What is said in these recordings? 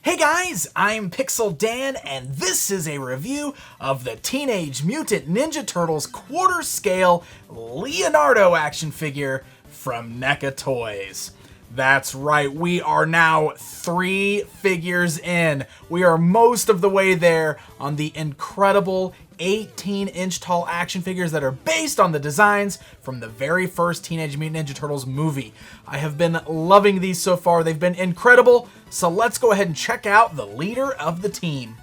Hey guys, I'm Pixel Dan, and this is a review of the Teenage Mutant Ninja Turtles quarter scale Leonardo action figure from NECA Toys. That's right, we are now 3 figures in. We are most of the way there on the incredible 18-inch tall action figures that are based on the designs from the very first Teenage Mutant Ninja Turtles movie. I have been loving these so far. They've been incredible, so let's go ahead and check out the leader of the team.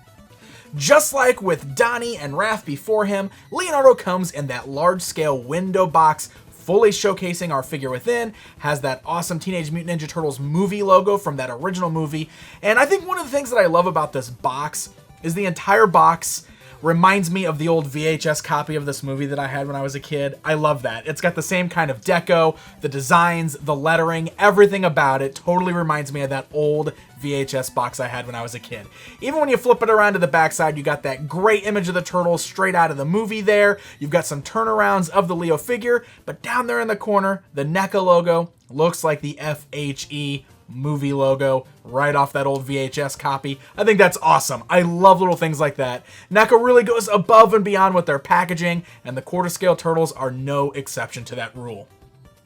Just like with Donnie and Raph before him, Leonardo comes in that large-scale window box, fully showcasing our figure within, has that awesome Teenage Mutant Ninja Turtles movie logo from that original movie. And I think one of the things that I love about this box is the entire box reminds me of the old VHS copy of this movie that I had when I was a kid. I love that. It's got the same kind of deco, the designs, the lettering, everything about it totally reminds me of that old VHS box I had when I was a kid. Even when you flip it around to the backside, you got that great image of the turtles straight out of the movie there. You've got some turnarounds of the Leo figure, but down there in the corner, the NECA logo looks like the FHE movie logo right off that old VHS copy. I think that's awesome. I love little things like that. NECA really goes above and beyond with their packaging, and the quarter scale turtles are no exception to that rule.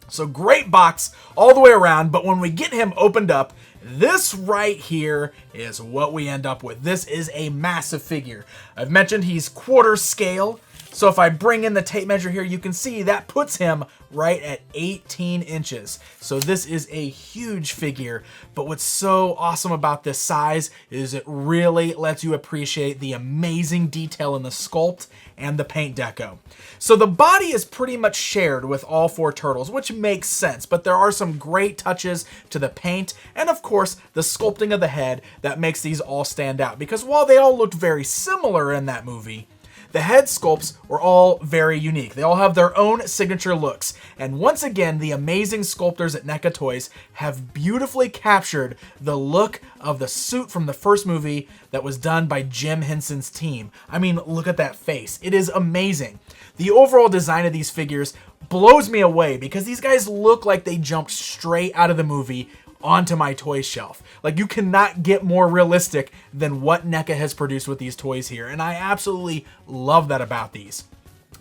So great box all the way around, but when we get him opened up, this right here is what we end up with. This is a massive figure. I've mentioned he's quarter scale. So if I bring in the tape measure here, you can see that puts him right at 18 inches. So this is a huge figure, but what's so awesome about this size is it really lets you appreciate the amazing detail in the sculpt and the paint deco. So the body is pretty much shared with all 4 turtles, which makes sense, but there are some great touches to the paint and of course the sculpting of the head that makes these all stand out, because while they all looked very similar in that movie, the head sculpts were all very unique. They all have their own signature looks. And once again, the amazing sculptors at NECA Toys have beautifully captured the look of the suit from the first movie that was done by Jim Henson's team. I mean, look at that face. It is amazing. The overall design of these figures blows me away because these guys look like they jumped straight out of the movie onto my toy shelf. Like, you cannot get more realistic than what NECA has produced with these toys here, and I absolutely love that about these.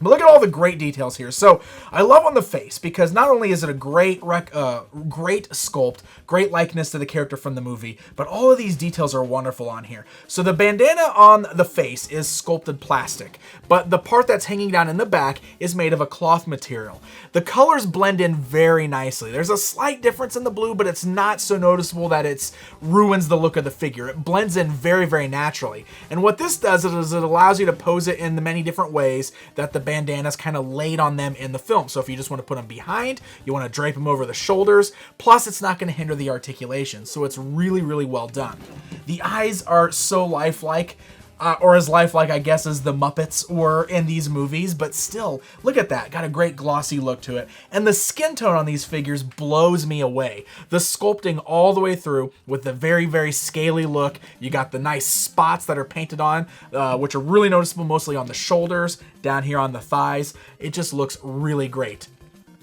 But look at all the great details here. So I love on the face because not only is it a great sculpt, great likeness to the character from the movie, but all of these details are wonderful on here. So the bandana on the face is sculpted plastic, but the part that's hanging down in the back is made of a cloth material. The colors blend in very nicely. There's a slight difference in the blue, but it's not so noticeable that it ruins the look of the figure. It blends in very, very naturally. And what this does is it allows you to pose it in the many different ways that the bandanas kind of laid on them in the film. So if you just want to put them behind, you want to drape them over the shoulders, plus it's not going to hinder the articulation. So it's really, really well done. The eyes are so lifelike, or as lifelike, I guess, as the Muppets were in these movies, but still, look at that. Got a great glossy look to it. And the skin tone on these figures blows me away. The sculpting all the way through with the very, very scaly look. You got the nice spots that are painted on, which are really noticeable mostly on the shoulders, down here on the thighs. It just looks really great.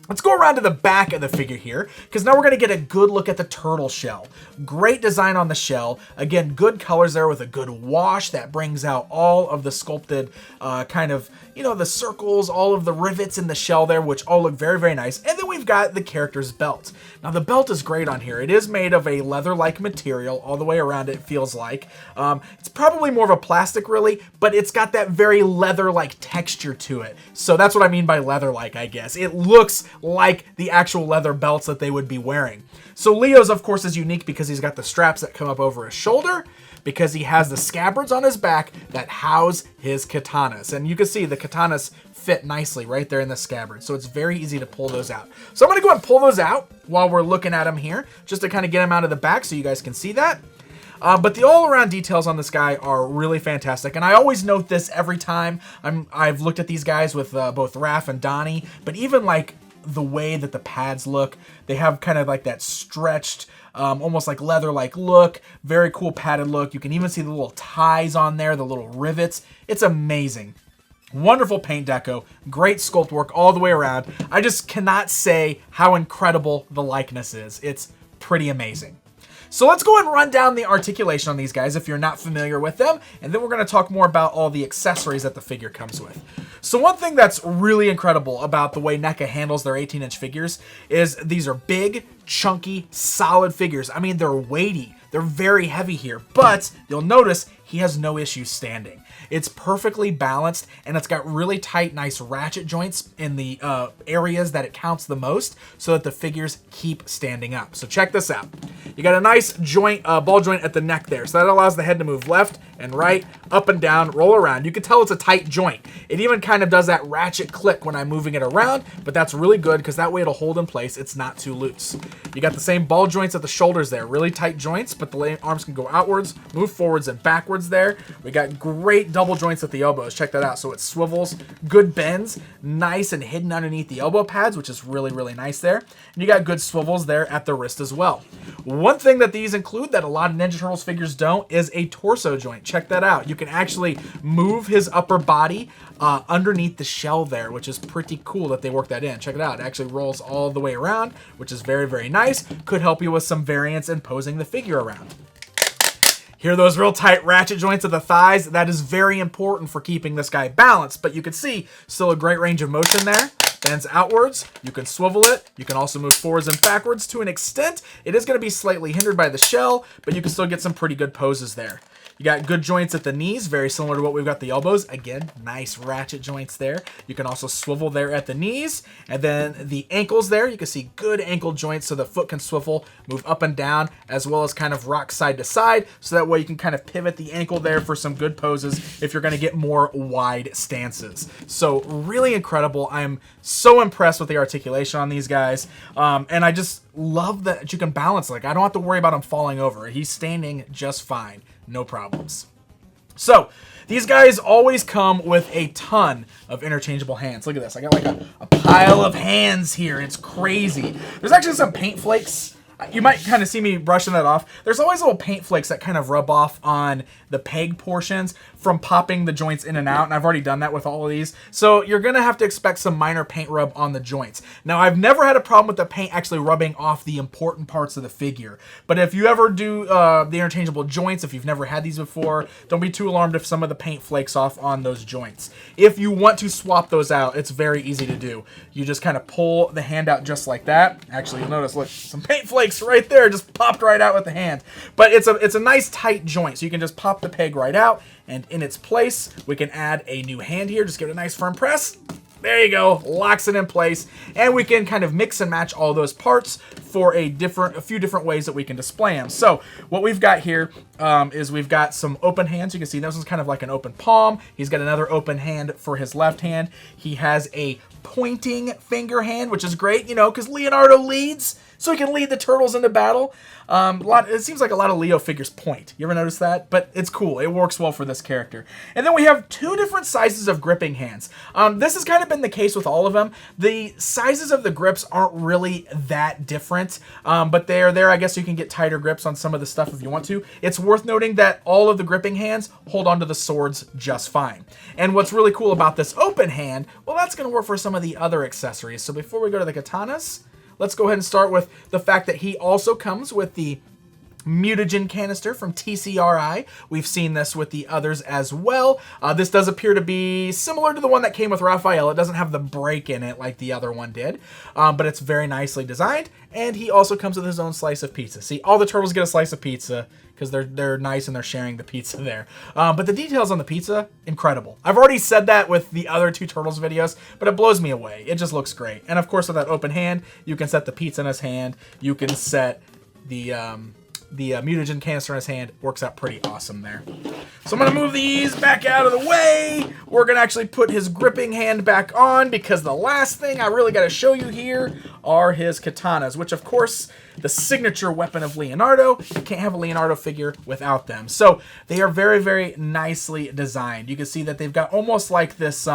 Let's go around to the back of the figure here, because now we're going to get a good look at the turtle shell. Great design on the shell. Again, good colors there with a good wash that brings out all of the sculpted kind of, you know, the circles, all of the rivets in the shell there, which all look very, very nice. And then we've got the character's belt. Now, the belt is great on here. It is made of a leather-like material all the way around, it feels like. It's probably more of a plastic, really, but it's got that very leather-like texture to it. So that's what I mean by leather-like, I guess. It looks like the actual leather belts that they would be wearing. So Leo's, of course, is unique because he's got the straps that come up over his shoulder, because he has the scabbards on his back that house his katanas. And you can see the katanas fit nicely right there in the scabbard. So it's very easy to pull those out. So I'm going to go ahead and pull those out while we're looking at them here, just to kind of get them out of the back so you guys can see that. But the all-around details on this guy are really fantastic, and I always note this every time I've looked at these guys with both Raph and Donnie, but even like the way that the pads look, they have kind of like that stretched, almost like leather-like look, very cool padded look. You can even see the little ties on there, the little rivets. It's amazing. Wonderful paint deco, great sculpt work all the way around. I just cannot say how incredible the likeness is. It's pretty amazing. So let's go and run down the articulation on these guys if you're not familiar with them, and then we're going to talk more about all the accessories that the figure comes with. So one thing that's really incredible about the way NECA handles their 18-inch figures is these are big, chunky, solid figures. I mean, they're weighty. They're very heavy here, but you'll notice he has no issues standing. It's perfectly balanced, and it's got really tight, nice ratchet joints in the areas that it counts the most so that the figures keep standing up. So check this out. You got a nice joint, ball joint at the neck there. So that allows the head to move left and right, up and down, roll around. You can tell it's a tight joint. It even kind of does that ratchet click when I'm moving it around, but that's really good because that way it'll hold in place. It's not too loose. You got the same ball joints at the shoulders there. Really tight joints, but the arms can go outwards, move forwards and backwards there. We got great double joints at the elbows. Check that out. So it swivels, good bends, nice and hidden underneath the elbow pads, which is really, really nice there. And you got good swivels there at the wrist as well. One thing that these include that a lot of Ninja Turtles figures don't is a torso joint. Check that out. You can actually move his upper body underneath the shell there, which is pretty cool that they work that in. Check it out. It actually rolls all the way around, which is very, very nice. Could help you with some variance in posing the figure around. Here are those real tight ratchet joints at the thighs. That is very important for keeping this guy balanced, but you can see still a great range of motion there. Bends outwards, you can swivel it, you can also move forwards and backwards to an extent. It is going to be slightly hindered by the shell, but you can still get some pretty good poses there. You got good joints at the knees, very similar to what we've got the elbows. Again, nice ratchet joints there. You can also swivel there at the knees. And then the ankles there, you can see good ankle joints so the foot can swivel, move up and down, as well as kind of rock side to side. So that way you can kind of pivot the ankle there for some good poses if you're going to get more wide stances. So really incredible. I'm so impressed with the articulation on these guys. And I just love that you can balance. Like, I don't have to worry about him falling over. He's standing just fine. No problems. So these guys always come with a ton of interchangeable hands. Look at this. I got like a pile of hands here. It's crazy. There's actually some paint flakes. You might kind of see me brushing that off. There's always little paint flakes that kind of rub off on the peg portions from popping the joints in and out, and I've already done that with all of these. So you're going to have to expect some minor paint rub on the joints. Now, I've never had a problem with the paint actually rubbing off the important parts of the figure, but if you ever do the interchangeable joints, if you've never had these before, don't be too alarmed if some of the paint flakes off on those joints. If you want to swap those out, it's very easy to do. You just kind of pull the hand out just like that. Actually, you'll notice, look, some paint flakes right there just popped right out with the hand. But it's a nice tight joint, so you can just pop the peg right out, and in its place, we can add a new hand here. Just give it a nice firm press. There you go, locks it in place, and we can kind of mix and match all those parts for a few different ways that we can display them. So what we've got here is we've got some open hands. You can see this one's kind of like an open palm. He's got another open hand for his left hand. He has a pointing finger hand, which is great, you know, because Leonardo leads, so he can lead the turtles into battle. It seems like a lot of Leo figures point. You ever notice that? But it's cool. It works well for this character. And then we have two different sizes of gripping hands. This has kind of been the case with all of them. The sizes of the grips aren't really that different, but they're there. I guess you can get tighter grips on some of the stuff if you want to. It's worth noting that all of the gripping hands hold onto the swords just fine. And what's really cool about this open hand, well, that's going to work for some of the other accessories. So before we go to the katanas, let's go ahead and start with the fact that he also comes with the mutagen canister from TCRI. We've seen this with the others as well. This does appear to be similar to the one that came with Raphael. It doesn't have the break in it like the other one did, but it's very nicely designed. And he also comes with his own slice of pizza. See, all the turtles get a slice of pizza because they're nice and they're sharing the pizza there. But the details on the pizza, incredible. I've already said that with the other two Turtles videos, but it blows me away. It just looks great. And of course, with that open hand, you can set the pizza in his hand. You can set the mutagen canister in his hand. Works out pretty awesome there. So I'm going to move these back out of the way. We're going to actually put his gripping hand back on because the last thing I really got to show you here are his katanas, which of course, the signature weapon of Leonardo. You can't have a Leonardo figure without them. So they are very, very nicely designed. You can see that they've got almost like this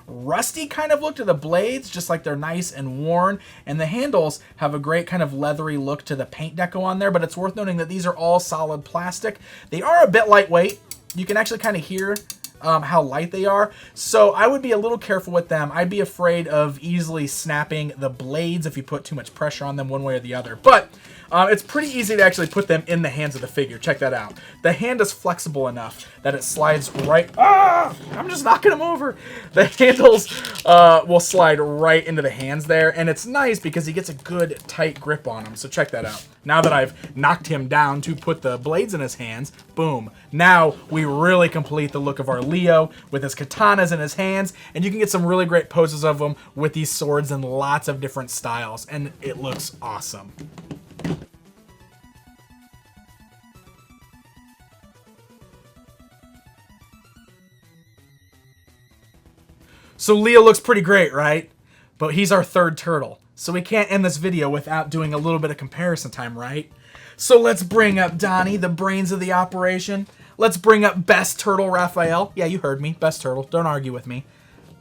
rusty kind of look to the blades, just like they're nice and worn. And the handles have a great kind of leathery look to the paint deco on there, but it's worth noting that these are all solid plastic. They are a bit lightweight. You can actually kind of hear how light they are. So I would be a little careful with them. I'd be afraid of easily snapping the blades if you put too much pressure on them one way or the other. But it's pretty easy to actually put them in the hands of the figure. Check that out. The hand is flexible enough that it slides right... Ah! I'm just knocking them over. The handles will slide right into the hands there, and it's nice because he gets a good tight grip on them. So check that out. Now that I've knocked him down to put the blades in his hands, boom. Now we really complete the look of our Leo with his katanas in his hands, and you can get some really great poses of him with these swords in lots of different styles, and it looks awesome. So Leo looks pretty great, right? But he's our third turtle. So we can't end this video without doing a little bit of comparison time, right? So let's bring up Donnie, the brains of the operation. Let's bring up Best Turtle Raphael. Yeah, you heard me. Best Turtle. Don't argue with me.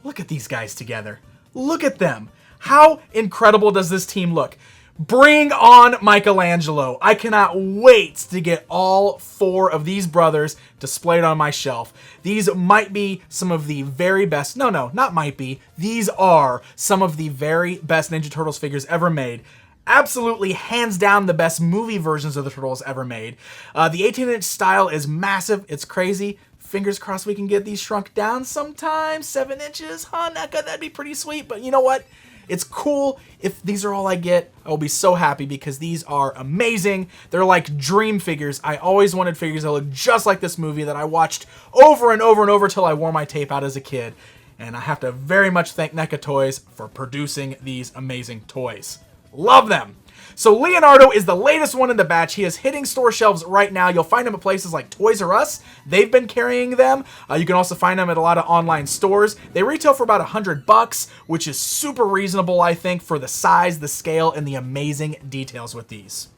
Look at these guys together. Look at them. How incredible does this team look? Bring on Michelangelo. I cannot wait to get all 4 of these brothers displayed on my shelf. These might be some of the very best, no, not might be, these are some of the very best Ninja Turtles figures ever made. Absolutely, hands down, the best movie versions of the Turtles ever made. The 18-inch style is massive. It's crazy. Fingers crossed we can get these shrunk down sometime. 7 inches, huh, NECA? That'd be pretty sweet, but you know what? It's cool. If these are all I get, I will be so happy because these are amazing. They're like dream figures. I always wanted figures that look just like this movie that I watched over and over and over till I wore my tape out as a kid. And I have to very much thank NECA Toys for producing these amazing toys. Love them. So Leonardo is the latest one in the batch. He is hitting store shelves right now. You'll find him at places like Toys R Us. They've been carrying them. You can also find them at a lot of online stores. They retail for about $100, which is super reasonable, I think, for the size, the scale, and the amazing details with these.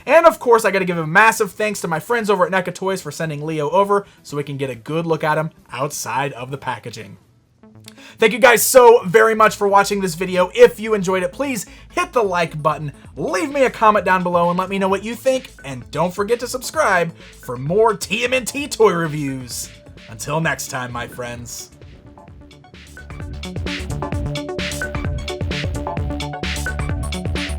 And of course, I got to give a massive thanks to my friends over at NECA Toys for sending Leo over so we can get a good look at him outside of the packaging. Thank you guys so very much for watching this video. If you enjoyed it, please hit the like button, leave me a comment down below, and let me know what you think. And don't forget to subscribe for more TMNT toy reviews. Until next time, my friends.